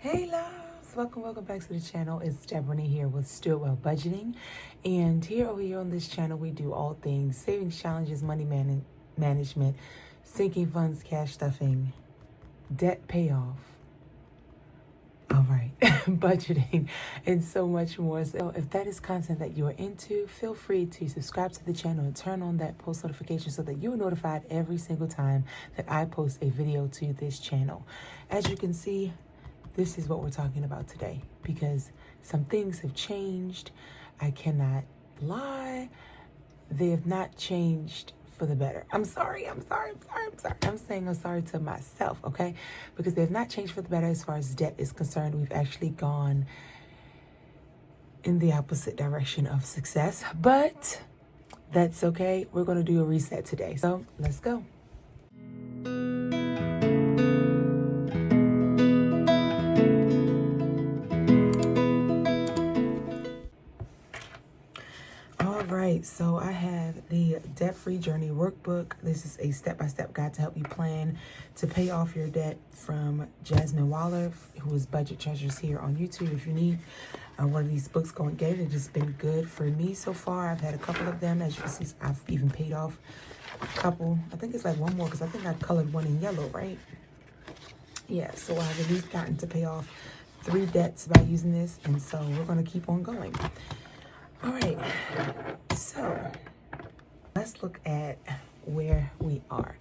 Hey loves, welcome back to the channel. It's Deborah here with Stillwell Budgeting, and over here on this channel we do all things savings challenges, money management, sinking funds, cash stuffing, debt payoff, all right, budgeting, and so much more. So if that is content that you are into, feel free to subscribe to the channel and turn on that post notification so that you are notified every single time that I post a video to this channel. As you can see, this is what we're talking about today because some things have changed. I cannot lie. They have not changed for the better. I'm sorry. I'm saying I'm sorry to myself, okay? Because they have not changed for the better as far as debt is concerned. We've actually gone in the opposite direction of success, but that's okay. We're going to do a reset today. So let's go. Right, so I have the Debt-Free Journey Workbook. This is a step-by-step guide to help you plan to pay off your debt from Jasmine Waller, who is Budget Treasures here on YouTube. If you need one of these books, go and get it. It's just been good for me so far. I've had a couple of them. As you can see, I've even paid off a couple. I think it's like one more because I think I colored one in yellow, right? Yeah, so I've at least gotten to pay off 3 debts by using this, and so we're going to keep on going. All right, so let's look at where we are.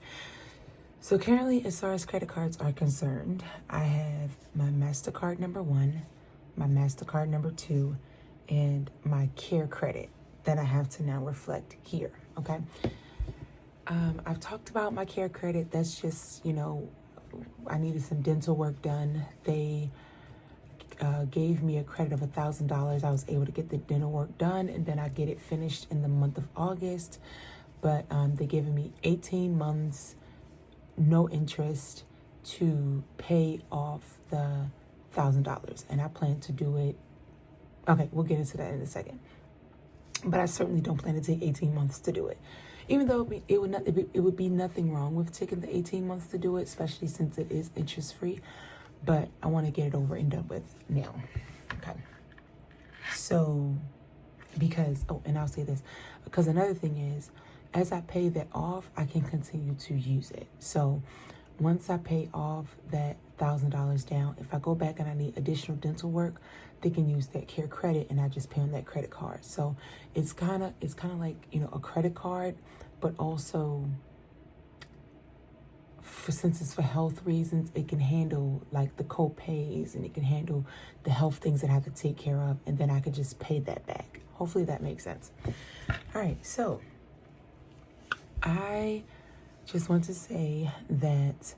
So currently, as far as credit cards are concerned, I have my MasterCard number 1, my MasterCard number 2, and my Care Credit that I have to now reflect here, okay? I've talked about my Care Credit. That's just, I needed some dental work done. They gave me a credit of $1,000. I was able to get the dental work done, and then I get it finished in the month of August. But they're giving me 18 months, no interest, to pay off the $1,000, and I plan to do it. Okay, we'll get into that in a second. But I certainly don't plan to take 18 months to do it. Even though it would be nothing wrong with taking the 18 months to do it, especially since it is interest free. But I want to get it over and done with now. Okay. So, and I'll say this, because another thing is, as I pay that off, I can continue to use it. So once I pay off that $1,000 down, if I go back and I need additional dental work, they can use that Care Credit, and I just pay on that credit card. So it's kind of like, a credit card, but also, since it's for health reasons, it can handle like the co-pays, and it can handle the health things that I have to take care of, and then I could just pay that back. Hopefully that makes sense. All right, so I just want to say that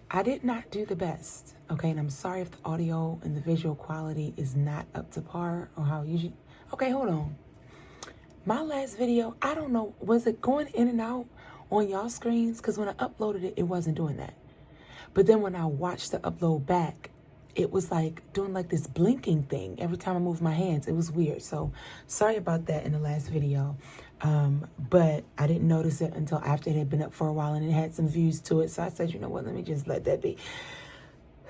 I did not do the best, okay? And I'm sorry if the audio and the visual quality is not up to par or how usually. Okay, hold on. My last video, I don't know, was it going in and out on y'all screens? Because when I uploaded it, it wasn't doing that. But then when I watched the upload back, it was like doing like this blinking thing every time I moved my hands. It was weird. So sorry about that in the last video. But I didn't notice it until after it had been up for a while and it had some views to it. So I said, you know what, let me just let that be.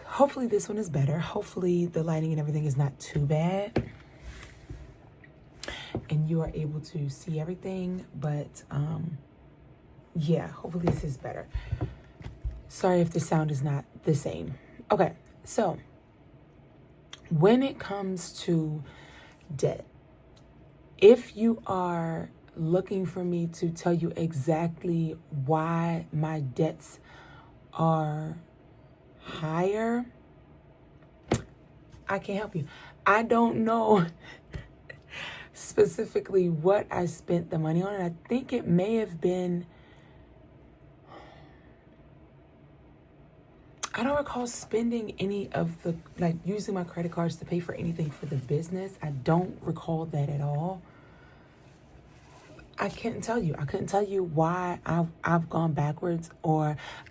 Hopefully this one is better. Hopefully the lighting and everything is not too bad, and you are able to see everything. But yeah, hopefully this is better. Sorry if the sound is not the same. Okay, so when it comes to debt, if you are looking for me to tell you exactly why my debts are higher, I can't help you. I don't know specifically what I spent the money on, and I think it may have been, I don't recall spending any of the, like, using my credit cards to pay for anything for the business. I don't recall that at all. I couldn't tell you why I've gone backwards,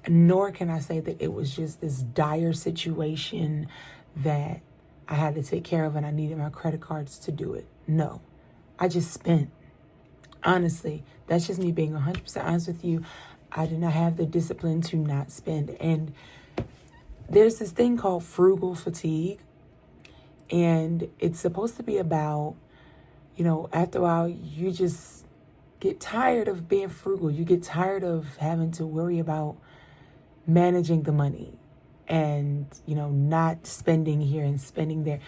nor can I say that it was just this dire situation that I had to take care of and I needed my credit cards to do it. No, I just spent. Honestly, that's just me being 100% honest with you. I did not have the discipline to not spend. And there's this thing called frugal fatigue, And it's supposed to be about, after a while, you just get tired of being frugal. You get tired of having to worry about managing the money and, not spending here and spending there.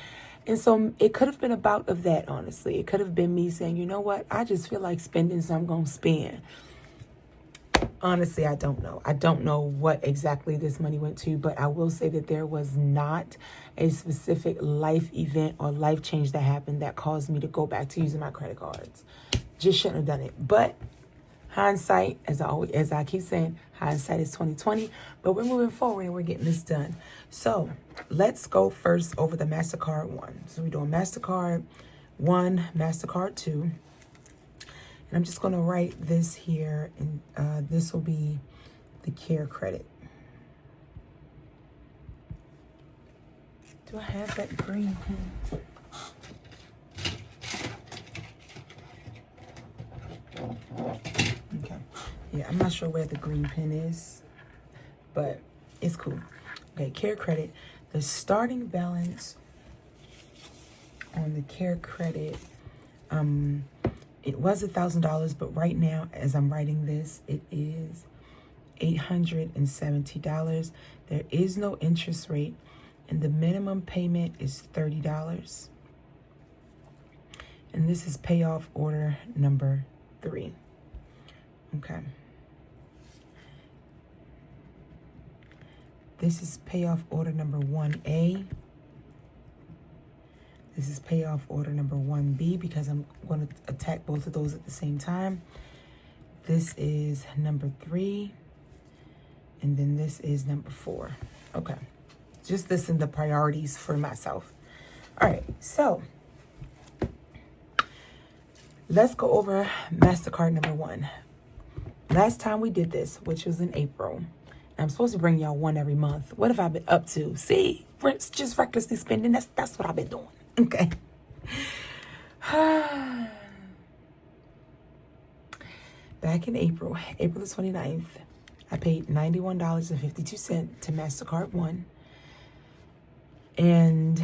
And so it could have been about of that, honestly. It could have been me saying, you know what? I just feel like spending, so I'm going to spend. Honestly, I don't know. I don't know what exactly this money went to, but I will say that there was not a specific life event or life change that happened that caused me to go back to using my credit cards. Just shouldn't have done it. But hindsight, as I keep saying, hindsight is 2020. But we're moving forward and we're getting this done. So let's go first over the MasterCard 1. So we're doing MasterCard 1, MasterCard 2. And I'm just going to write this here, and this will be the care credit. Do I have that green pen? Okay. Yeah, I'm not sure where the green pen is, but it's cool. Okay, care credit. The starting balance on the care credit, it was $1,000, but right now, as I'm writing this, it is $870. There is no interest rate, and the minimum payment is $30. And this is payoff order number 3. Okay. This is payoff order number 1A. This is payoff order number 1B because I'm going to attack both of those at the same time. This is number 3. And then this is number 4. Okay. Just this in the priorities for myself. All right. So let's go over MasterCard number 1. Last time we did this, which was in April, I'm supposed to bring y'all one every month. What have I been up to? See, it's just recklessly spending. That's what I've been doing. Okay. Back in April the 29th, I paid $91.52 to MasterCard 1. And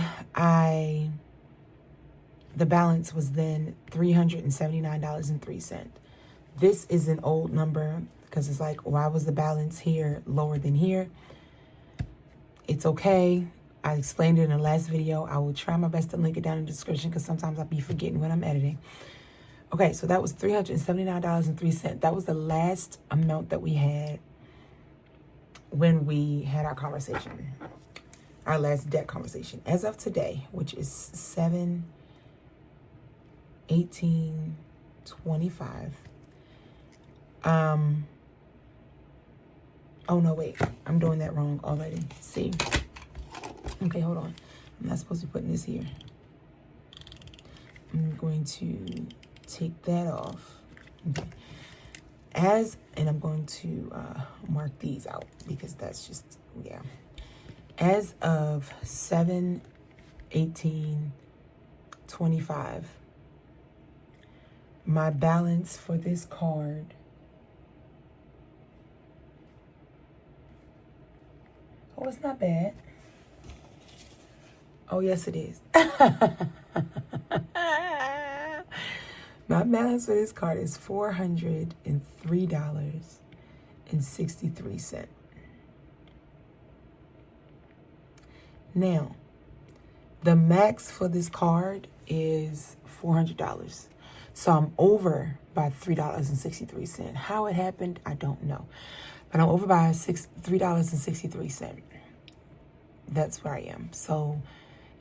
the balance was then $379.03. This is an old number because it's like, why was the balance here lower than here? It's okay. I explained it in the last video. I will try my best to link it down in the description because sometimes I'll be forgetting when I'm editing. Okay, so that was $379.03. That was the last amount that we had when we had our conversation, our last debt conversation. As of today, which is 7/18/25. Oh no, wait, I'm doing that wrong already. See? Okay, hold on. I'm not supposed to be putting this here. I'm going to take that off. Okay. And I'm going to mark these out because that's just, yeah. As of 7/18/25, my balance for this card, oh, it's not bad. Oh, yes, it is. My balance for this card is $403.63. Now, the max for this card is $400. So I'm over by $3.63. How it happened, I don't know. But I'm over by $3.63. That's where I am. So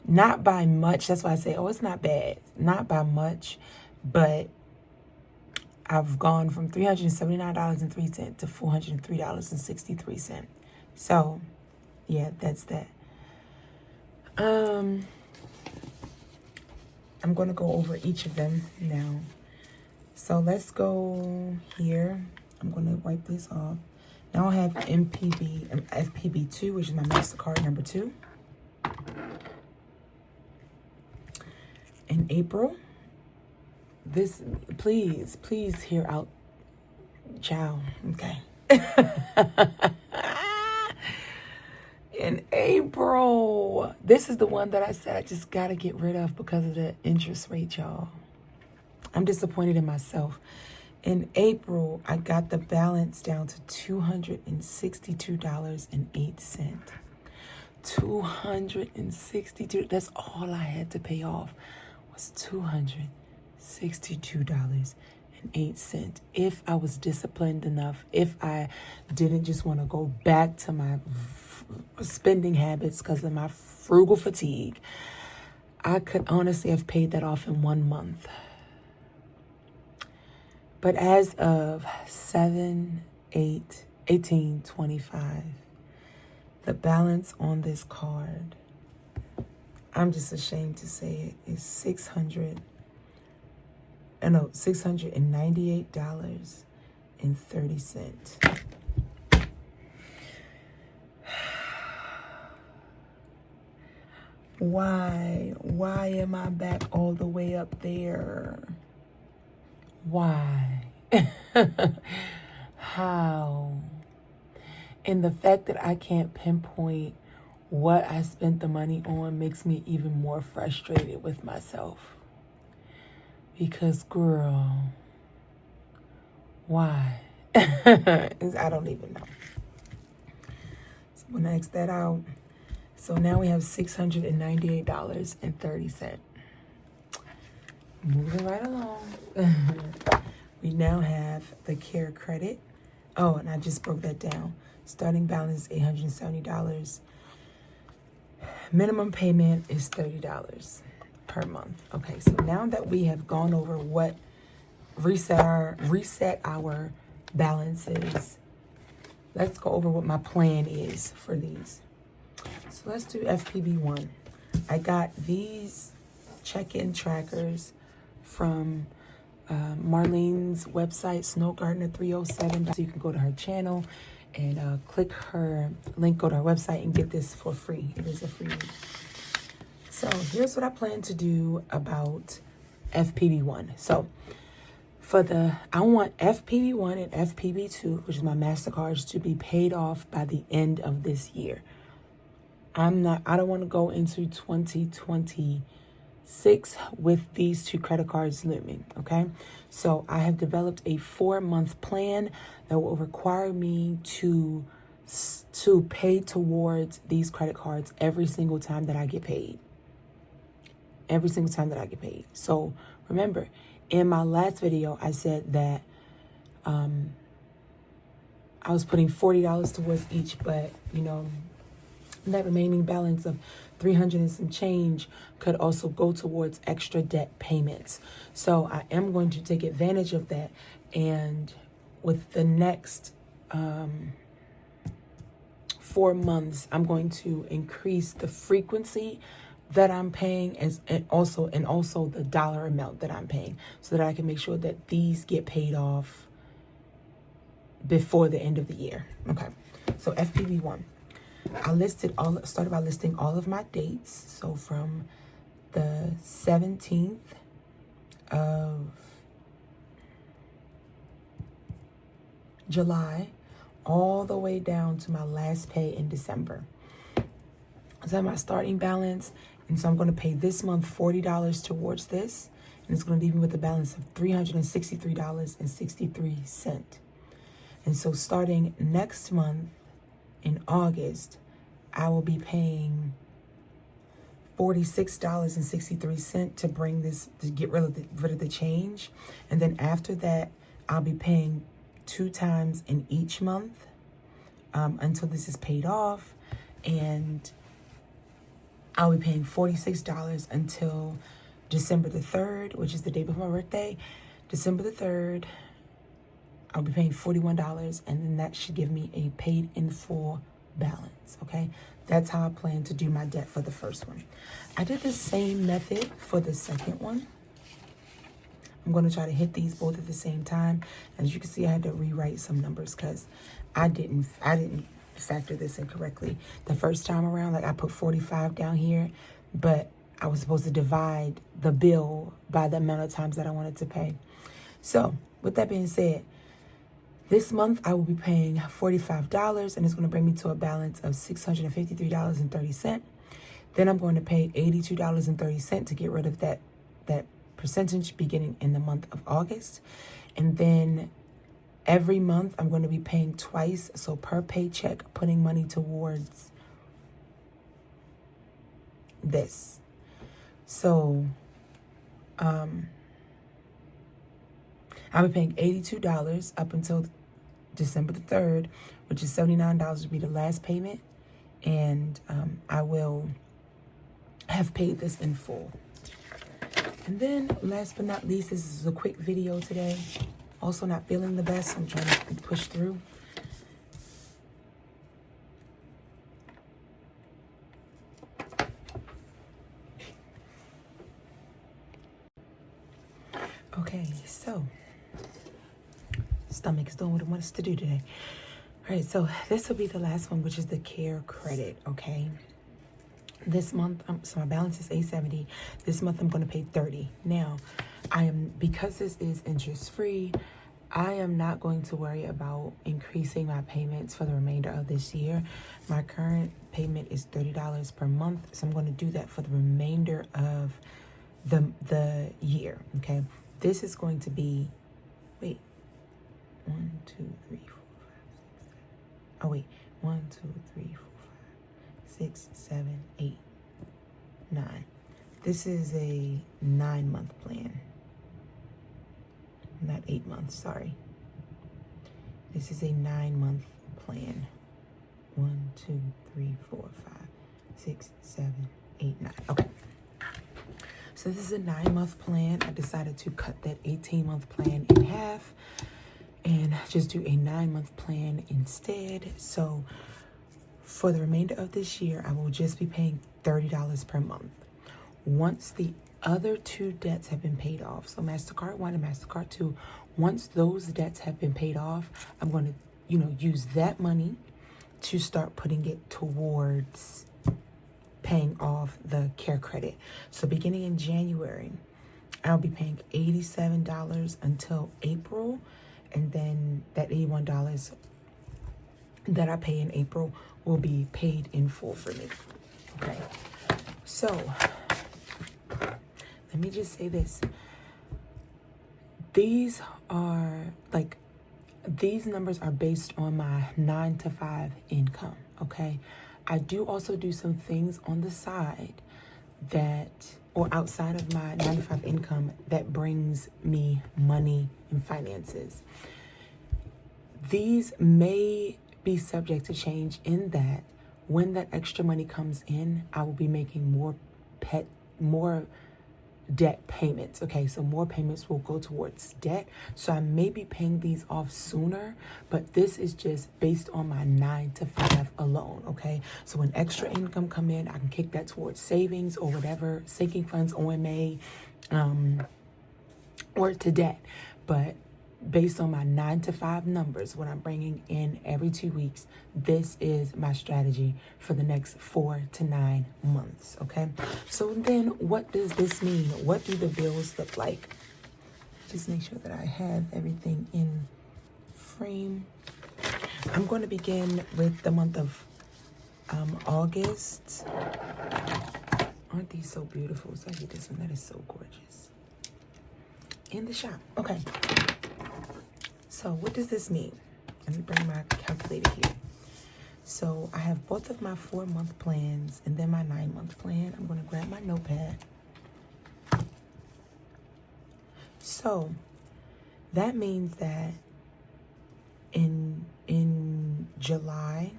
not by much. That's why I say, oh, it's not bad. Not by much. But I've gone from $379.03 to $403.63. So, yeah, that's that. I'm going to go over each of them now. So let's go here. I'm going to wipe this off. Now I have FPB2, which is my MasterCard number 2. In April, this, please hear out, child, okay. In April, This is the one that I said I just got to get rid of because of the interest rate, y'all. I'm disappointed in myself. In April, I got the balance down to $262.08. $262. That's all I had to pay off was $262.08. If I was disciplined enough, if I didn't just want to go back to my spending habits because of my frugal fatigue, I could honestly have paid that off in 1 month. But as of 7/8/1825, the balance on this card, I'm just ashamed to say it, is $698.30. Why am I back all the way up there? Why? How? And the fact that I can't pinpoint what I spent the money on makes me even more frustrated with myself. Because, girl, why? I don't even know. So I'm going to X that out. So now we have $698.30. Moving right along. We now have the care credit. Oh, and I just broke that down. Starting balance is $870. Minimum payment is $30 per month. Okay, so now that we have gone over what reset our balances, let's go over what my plan is for these. So let's do FPB1. I got these check-in trackers from Marlene's website, Snowgardener307. So you can go to her channel and click her link, go to her website and get this for free. It is a free link. So here's what I plan to do about FPB1. So I want FPB1 and FPB2, which is my MasterCards, to be paid off by the end of this year. I don't want to go into 2026 with these two credit cards looming, okay? So I have developed a 4-month plan that will require me to pay towards these credit cards every single time that I get paid. Every single time that I get paid. So remember, in my last video, I said that I was putting $40 towards each, but, you know, that remaining balance of $300 and some change could also go towards extra debt payments. So I am going to take advantage of that. And with the next 4 months, I'm going to increase the frequency that I'm paying and also the dollar amount that I'm paying, so that I can make sure that these get paid off before the end of the year. Okay. So FPB1. I started by listing all of my dates. So from the 17th of July all the way down to my last pay in December. So I have my starting balance, and so I'm going to pay this month $40 towards this, and it's going to leave me with a balance of $363.63. And so starting next month, in August, I will be paying $46.63 to bring this, to get rid of the change. And then after that, I'll be paying 2 times in each month until this is paid off. And I'll be paying $46 until December the 3rd, which is the day before my birthday. December the 3rd, I'll be paying $41, and then that should give me a paid in full balance, okay? That's how I plan to do my debt for the first one. I did the same method for the second one. I'm going to try to hit these both at the same time. As you can see, I had to rewrite some numbers because I didn't factor this in correctly the first time around. Like, I put 45 down here, but I was supposed to divide the bill by the amount of times that I wanted to pay. So with that being said, this month I will be paying $45, and it's going to bring me to a balance of $653.30. Then I'm going to pay $82.30 to get rid of that percentage beginning in the month of August. And then every month I'm going to be paying twice. So per paycheck, putting money towards this. So I'll be paying $82 up until December the 3rd, which is $79 will be the last payment. And I will have paid this in full. And then last but not least, this is a quick video today. Also not feeling the best. I'm trying to push through. Okay, so stomach is doing what it wants to do today. All right, so this will be the last one, which is the care credit, okay? This month, so my balance is $870. This month, I'm going to pay $30. Now, because this is interest-free, I am not going to worry about increasing my payments for the remainder of this year. My current payment is $30 per month, so I'm going to do that for the remainder of the year, okay? This is going to be, wait, 1, 2, 3, 4, 5, 6, 7. Oh, wait, 1, 2, 3, 4, 5, 6, 7, 8, 9. This is a 9-month plan. Not 8 months, sorry. This is a 9-month plan. 1, 2, 3, 4, 5, 6, 7, 8, 9. Okay. So this is a 9-month plan. I decided to cut that 18-month plan in half and just do a 9-month plan instead. So for the remainder of this year, I will just be paying $30 per month. Once the other 2 debts have been paid off, so MasterCard 1 and MasterCard 2, once those debts have been paid off, I'm going to, use that money to start putting it towards paying off the care credit. So beginning in January, I'll be paying $87 until April, and then that $81 that I pay in April will be paid in full for me. Okay. So let me just say this. These numbers are based on my 9-to-5 income. Okay. I do also do some things on the side or outside of my 9-to-5 income that brings me money and finances. These may be subject to change in that when that extra money comes in, I will be making more debt payments. Okay, so more payments will go towards debt. So I may be paying these off sooner, but this is just based on my 9-to-5 alone. Okay, so when extra income come in, I can kick that towards savings or whatever, sinking funds, OMA, or to debt. But based on my 9-to-5 numbers, what I'm bringing in every 2 weeks, this is my strategy for the next 4 to 9 months, okay? So then what does this mean? What do the bills look like? Just make sure that I have everything in frame. I'm going to begin with the month of August. Aren't these so beautiful? So I get this one. That is so gorgeous. In the shop. Okay. So what does this mean? Let me bring my calculator here. So I have both of my 4-month plans and then my 9-month plan. I'm going to grab my notepad. So that means that in July,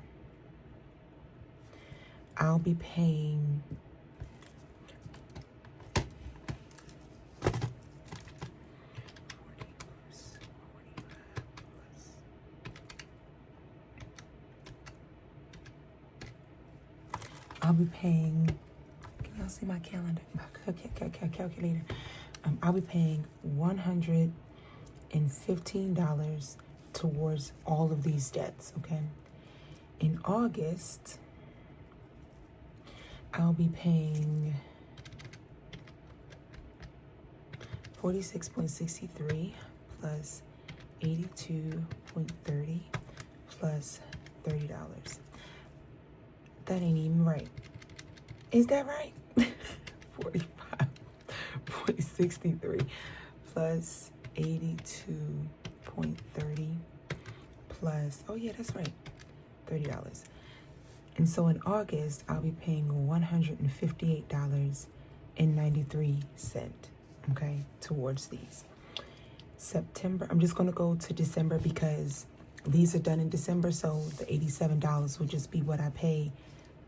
I'll be paying can y'all see my calendar, my calculator? I'll be paying $115 towards all of these debts, okay? In August, I'll be paying $46.63 plus $82.30 plus $30. That ain't even right. Is that right? 45.63 plus 82.30 plus, oh yeah, that's right, $30. And so in August, I'll be paying $158.93, okay, towards these. September, I'm just going to go to December because these are done in December, so the $87 will just be what I pay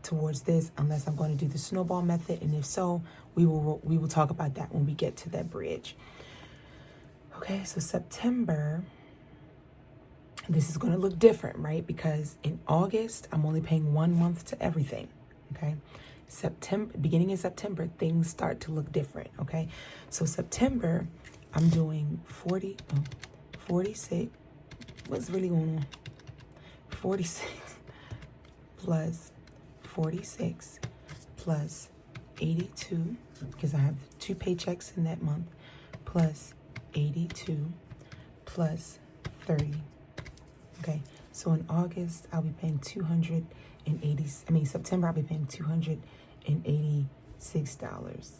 towards this, unless I'm going to do the snowball method, and if so, we will talk about that when we get to that bridge. Okay, so September, this is going to look different, right? Because in August, I'm only paying 1 month to everything, okay? September, beginning in September, things start to look different, okay? So September, I'm doing 46, what's really going on? 46 plus 46 plus 82, because I have 2 paychecks in that month, plus 82 plus 30. Okay, so in August, I'll be paying September, I'll be paying $286.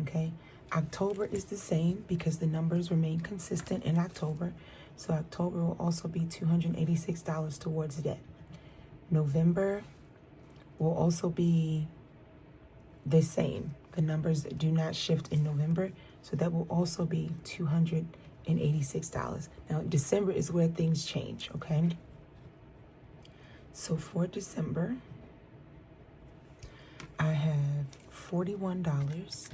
Okay, October is the same because the numbers remain consistent in October. So October will also be $286 towards debt. November will also be the same. The numbers do not shift in November. So that will also be $286. Now, December is where things change, okay? So for December, I have $41.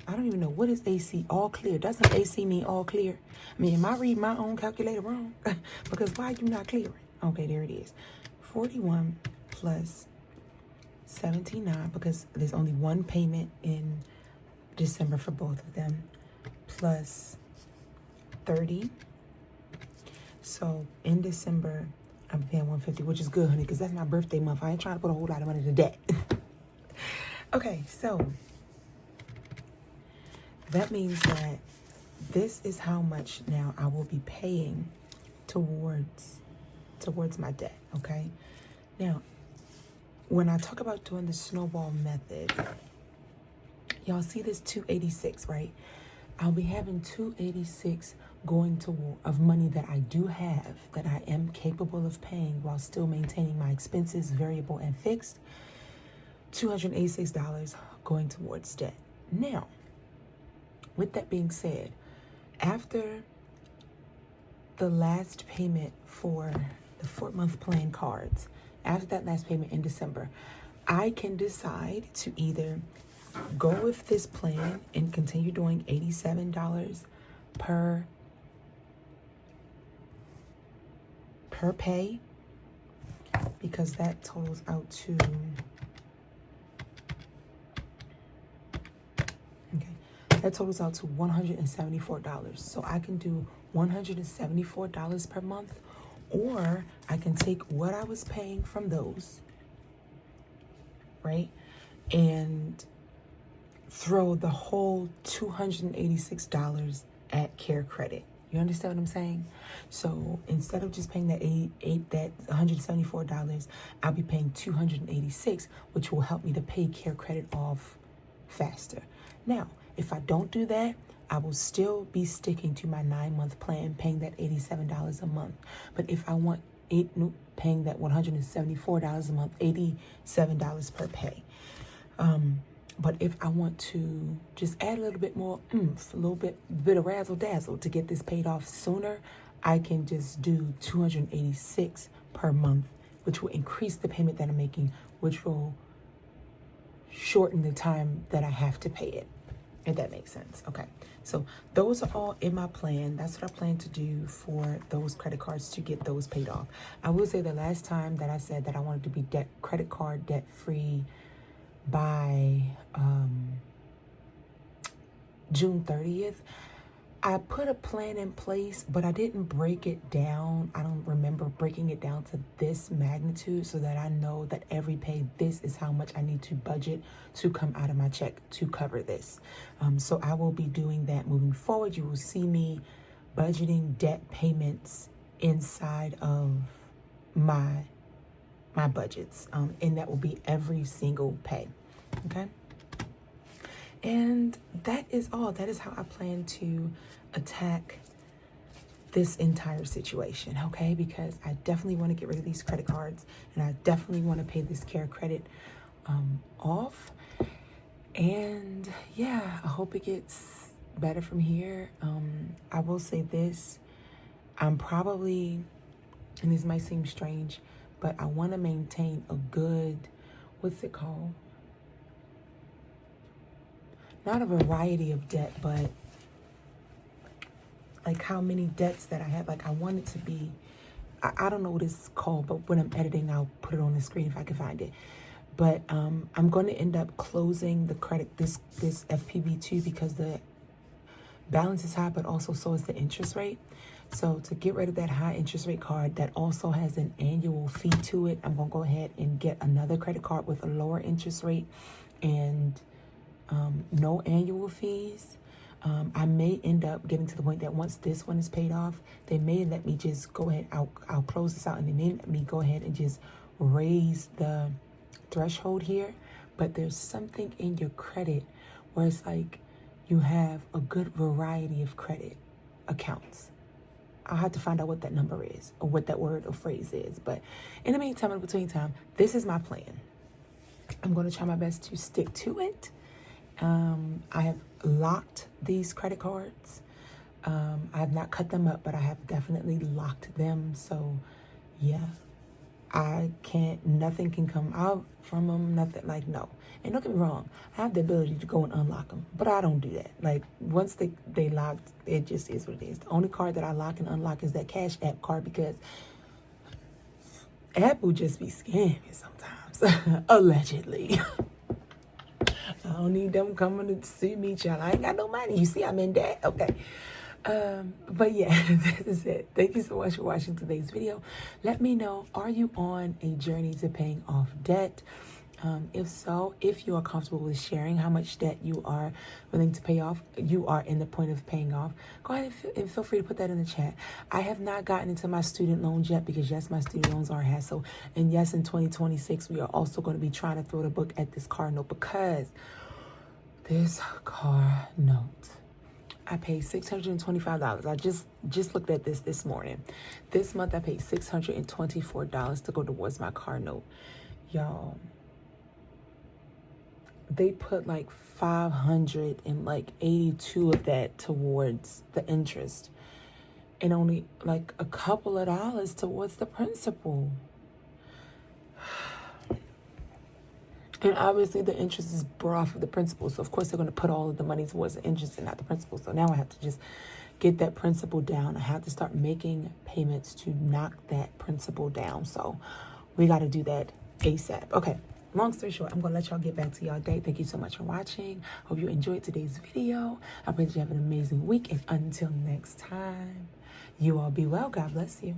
I don't even know, what is AC? All clear. Doesn't AC mean all clear? I mean, am I reading my own calculator wrong? Because why are you not clearing? Okay, there it is. 41 plus 79, because there's only one payment in December for both of them, plus 30. So in December, I'm paying 150, which is good, honey, because that's my birthday month. I ain't trying to put a whole lot of money to debt. Okay, so that means that this is how much now I will be paying towards my debt, okay? Now, when I talk about doing the snowball method, y'all see this 286, right? I'll be having 286 going toward of money that I do have, that I am capable of paying while still maintaining my expenses, variable and fixed. $286 going towards debt. Now, with that being said, after the last payment for the 4-month plan cards, after that last payment in December, I can decide to either go with this plan and continue doing $87 per pay, because that totals out to, that totals out to $174. So I can do $174 per month, or I can take what I was paying from those, right, and throw the whole $286 at Care Credit. You understand what I'm saying? So instead of just paying that $174, I'll be paying $286, which will help me to pay Care Credit off faster. Now, if I don't do that, I will still be sticking to my 9-month plan, paying that $87 a month. But if I want paying that $174 a month, $87 per pay. But if I want to just add a little bit more oomph, a little bit of razzle dazzle to get this paid off sooner, I can just do $286 per month, which will increase the payment that I'm making, which will shorten the time that I have to pay it, if that makes sense. Okay, so those are all in my plan. That's what I plan to do for those credit cards to get those paid off. I will say the last time that I said that I wanted to be credit card debt free by June 30th, I put a plan in place, but I didn't break it down. I don't remember breaking it down to this magnitude so that I know that every pay, this is how much I need to budget to come out of my check to cover this. So I will be doing that moving forward. You will see me budgeting debt payments inside of my my budgets. And that will be every single pay. Okay. And that is all. That is how I plan to attack this entire situation, okay? Because I definitely want to get rid of these credit cards, and I definitely want to pay this care credit off. And yeah, I hope it gets better from here. I will say this, I'm probably, and this might seem strange, but I want to maintain a good, what's it called? Not a variety of debt, but like how many debts that I have. Like I want it to be, I don't know what it's called, but when I'm editing, I'll put it on the screen if I can find it. But I'm going to end up closing the credit, this FPB2, because the balance is high, but also so is the interest rate. So to get rid of that high interest rate card that also has an annual fee to it, I'm going to go ahead and get another credit card with a lower interest rate and no annual fees. I may end up getting to the point that once this one is paid off, they may let me just go ahead. I'll close this out, and they may let me go ahead and just raise the threshold here. But there's something in your credit where it's like you have a good variety of credit accounts. I'll have to find out what that number is or what that word or phrase is. But in the meantime, in between time, this is my plan. I'm going to try my best to stick to it. I have locked these credit cards. I have not cut them up, but I have definitely locked them. So yeah, nothing can come out from them, nothing, like, no. And don't get me wrong, I have the ability to go and unlock them, but I don't do that. Like, once they locked, it just is what it is. The only card that I lock and unlock is that Cash App card, because App will just be scamming sometimes, allegedly. I don't need them coming to see me, child. I ain't got no money. You see, I'm in debt. Okay. But yeah, that is it. Thank you so much for watching today's video. Let me know, are you on a journey to paying off debt? If so, if you are comfortable with sharing how much debt you are willing to pay off, you are in the point of paying off, go ahead and feel free to put that in the chat. I have not gotten into my student loans yet, because yes, my student loans are a hassle. And yes, in 2026, we are also going to be trying to throw the book at this car note, because this car note, I paid $625. I just looked at this morning. This month I paid $624 to go towards my car note. Y'all, they put like 582 of that towards the interest, and only like a couple of dollars towards the principal. And obviously the interest is brought off of the principal. So of course they're going to put all of the money towards the interest and not the principal. So now I have to just get that principal down. I have to start making payments to knock that principal down. So we got to do that ASAP. Okay. Long story short, I'm going to let y'all get back to y'all day. Thank you so much for watching. Hope you enjoyed today's video. I pray that you have an amazing week. And until next time, you all be well. God bless you.